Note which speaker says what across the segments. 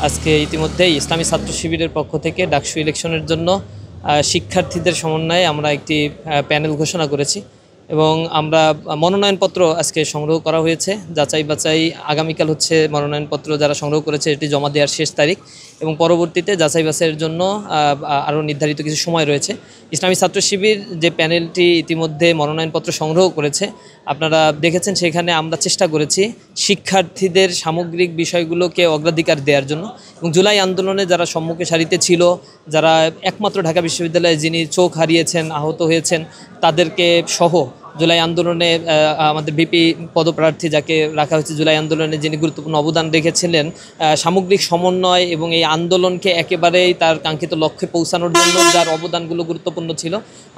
Speaker 1: আজকে ইতিমধ্যেই ইসলামী ছাত্র শিবিরের পক্ষ থেকে ডাকসু ইলেকশনের জন্য শিক্ষার্থীদের সমন্বয়ে আমরা একটি প্যানেল ঘোষণা করেছি এবং আমরা মনোনয়নপত্র আজকে সংগ্রহ করা হয়েছে। যাচাই বাছাই আগামীকাল হচ্ছে মনোনয়নপত্র যারা সংগ্রহ করেছে এটি জমা দেওয়ার শেষ তারিখ এবং পরবর্তীতে যাচাই বাছাইয়ের জন্য আরও নির্ধারিত কিছু সময় রয়েছে। ইসলামী ছাত্র শিবির যে প্যানেলটি ইতিমধ্যে মনোনয়নপত্র সংগ্রহ করেছে আপনারা দেখেছেন, সেখানে আমরা চেষ্টা করেছি শিক্ষার্থীদের সামগ্রিক বিষয়গুলোকে অগ্রাধিকার দেওয়ার জন্য এবং জুলাই আন্দোলনে যারা সম্মুখে সারিতে ছিল, যারা একমাত্র ঢাকা বিশ্ববিদ্যালয়ে যিনি চোখ হারিয়েছেন, আহত হয়েছেন, তাদেরকে সহ জুলাই আন্দোলনে আমাদের বিপি পদপ্রার্থী যাকে রাখা হয়েছে জুলাই আন্দোলনে যিনি গুরুত্বপূর্ণ অবদান রেখেছিলেন, সামগ্রিক সমন্বয় এবং এই আন্দোলনকে একেবারেই তার কাঙ্ক্ষিত লক্ষ্যে পৌঁছানোর জন্য যার অবদানগুলো গুরুত্বপূর্ণ ছিল,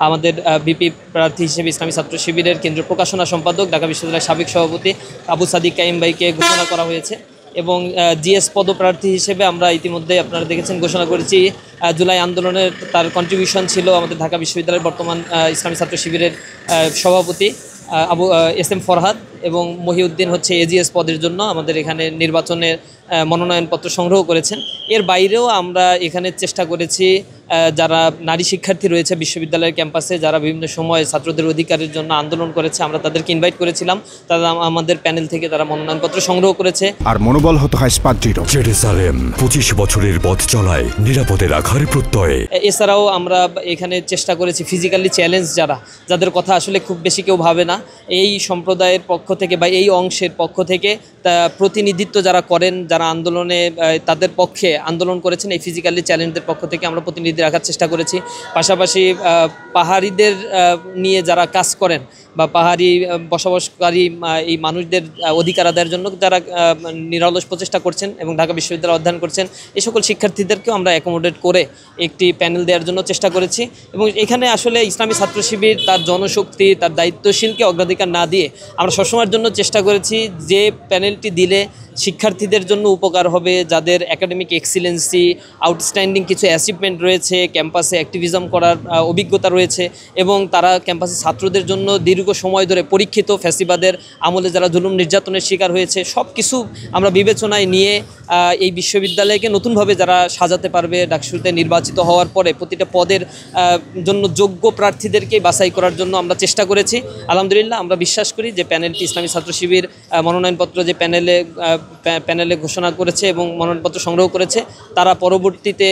Speaker 1: আমাদের বিপি প্রার্থী হিসেবে ইসলামী ছাত্র শিবিরের কেন্দ্রীয় প্রকাশনা সম্পাদক ঢাকা বিশ্ববিদ্যালয়ের সাবেক সভাপতি আবু সাদিক কাইম ভাইকে ঘোষণা করা হয়েছে এবং জিএস পদপ্রার্থী হিসেবে আমরা ইতিমধ্যে আপনারা দেখেছেন ঘোষণা করেছি জুলাই আন্দোলনের তার কন্ট্রিবিউশন ছিল আমাদের ঢাকা বিশ্ববিদ্যালয়ের বর্তমান ইসলামী ছাত্র শিবিরের সভাপতি আবু এস এম ফরহাদ এবং মহিউদ্দিন হচ্ছে এজিএস পদের জন্য আমাদের এখানে নির্বাচনের মনোনয়নপত্র সংগ্রহ করেছেন। এর বাইরেও আমরা এখানে চেষ্টা করেছি যারা নারী শিক্ষার্থী রয়েছে বিশ্ববিদ্যালয়ের ক্যাম্পাসে, যারা বিভিন্ন সময় ছাত্রদের অধিকারের জন্য আন্দোলন করেছে, আমরা তাদেরকে ইনভাইট করেছিলাম। তারা আমাদের প্যানেল থেকে তারা মনোনয়নপত্র সংগ্রহ করেছে।
Speaker 2: আর মনোবল হতে হয় স্পার্জিত।
Speaker 3: জেরুজালেম 25 বছরের পথ চলায় নিরাপদে রাখার প্রত্যয়ে।
Speaker 1: এছাড়াও আমরা এখানে চেষ্টা করেছি ফিজিক্যালি চ্যালেঞ্জ যাদের কথা আসলে খুব বেশি কেউ ভাবে না, এই সম্প্রদায়ের পক্ষ থেকে বা এই অংশের পক্ষ থেকে প্রতিনিধিত্ব যারা করেন, যারা আন্দোলনে তাদের পক্ষে আন্দোলন করেছেন, এই ফিজিক্যালি চ্যালেঞ্জদের পক্ষ থেকে আমরা প্রতিনিধি রাখার চেষ্টা করেছি। পাশাপাশি পাহাড়িদের নিয়ে যারা কাজ করেন বা পাহাড়ি বসবাসকারী এই মানুষদের অধিকার আদায়ের জন্য যারা নিরলস প্রচেষ্টা করছেন এবং ঢাকা বিশ্ববিদ্যালয়ে অধ্যয়ন করছেন, এই সকল শিক্ষার্থীদেরকেও আমরা অ্যাকোমোডেট করে একটি প্যানেল দেওয়ার জন্য চেষ্টা করেছি এবং এখানে আসলে ইসলামী ছাত্র শিবির তার জনশক্তি, তার দায়িত্বশীলকে অগ্রাধিকার না দিয়ে আমরা সবসময়ের জন্য চেষ্টা করেছি যে প্যানেলটি দিলে শিক্ষার্থীদের জন্য উপকার হবে, যাদের একাডেমিক এক্সিলেন্সি, আউটস্ট্যান্ডিং কিছু অ্যাচিভমেন্ট রয়েছে, ক্যাম্পাসে অ্যাক্টিভিজম করার অভিজ্ঞতা রয়েছে এবং তারা ক্যাম্পাসে ছাত্রদের জন্য দীর্ঘ সময় ধরে পরীক্ষিত ফ্যাসিবাদের আমলে যারা জুলুম নির্যাতনের শিকার হয়েছে, সব কিছু আমরা বিবেচনায় নিয়ে এই বিশ্ববিদ্যালয়কে নতুনভাবে যারা সাজাতে পারবে, ডাকসুতে নির্বাচিত হওয়ার পরে প্রতিটা পদের জন্য যোগ্য প্রার্থীদেরকে বাছাই করার জন্য আমরা চেষ্টা করেছি। আলহামদুলিল্লাহ আমরা বিশ্বাস করি যে প্যানেলটি ইসলামী ছাত্র শিবির মনোনয়নপত্র যে প্যানেলে ঘোষণা করেছে এবং মনোনয়নপত্র সংগ্রহ করেছে, তারা পরবর্তীতে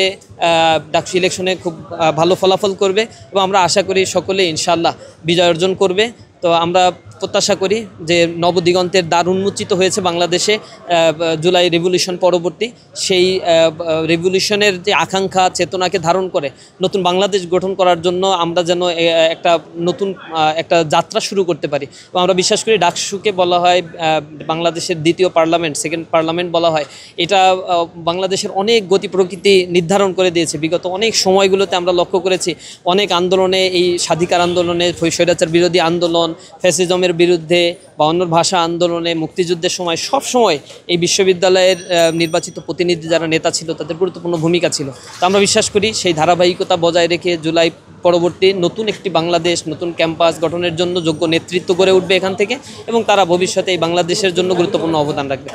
Speaker 1: ডাকসু ইলেকশনে খুব ভালো ফলাফল করবে এবং আমরা আশা করি সকলে ইনশাআল্লাহ বিজয় অর্জন করবে। তো আমরা প্রত্যাশা করি যে নবদিগন্তের দ্বার উন্মোচিত হয়েছে বাংলাদেশে জুলাই রেভলিউশন পরবর্তী, সেই রেভলিউশনের যে আকাঙ্ক্ষা চেতনাকে ধারণ করে নতুন বাংলাদেশ গঠন করার জন্য আমরা যেন একটা যাত্রা শুরু করতে পারি এবং আমরা বিশ্বাস করি ডাকসুকে বলা হয় বাংলাদেশের দ্বিতীয় পার্লামেন্ট, সেকেন্ড পার্লামেন্ট বলা হয়। এটা বাংলাদেশের অনেক গতি প্রকৃতি নির্ধারণ করে দিয়েছে। বিগত অনেক সময়গুলোতে আমরা লক্ষ্য করেছি অনেক আন্দোলনে, এই স্বাধিকার আন্দোলনে, স্বৈরাচার বিরোধী আন্দোলন, ফ্যাসিজমের বিরুদ্ধে বা অন্য ভাষা আন্দোলনে, মুক্তিযুদ্ধের সময় সব সময় এই বিশ্ববিদ্যালয়ের নির্বাচিত প্রতিনিধি যারা নেতা ছিল তাদের গুরুত্বপূর্ণ ভূমিকা ছিল। তো আমরা বিশ্বাস করি সেই ধারাবাহিকতা বজায় রেখে জুলাই পরবর্তী নতুন একটি বাংলাদেশ, নতুন ক্যাম্পাস গঠনের জন্য যোগ্য নেতৃত্ব গড়ে উঠবে এখান থেকে এবং তারা ভবিষ্যতে এই বাংলাদেশের জন্য গুরুত্বপূর্ণ অবদান রাখবে।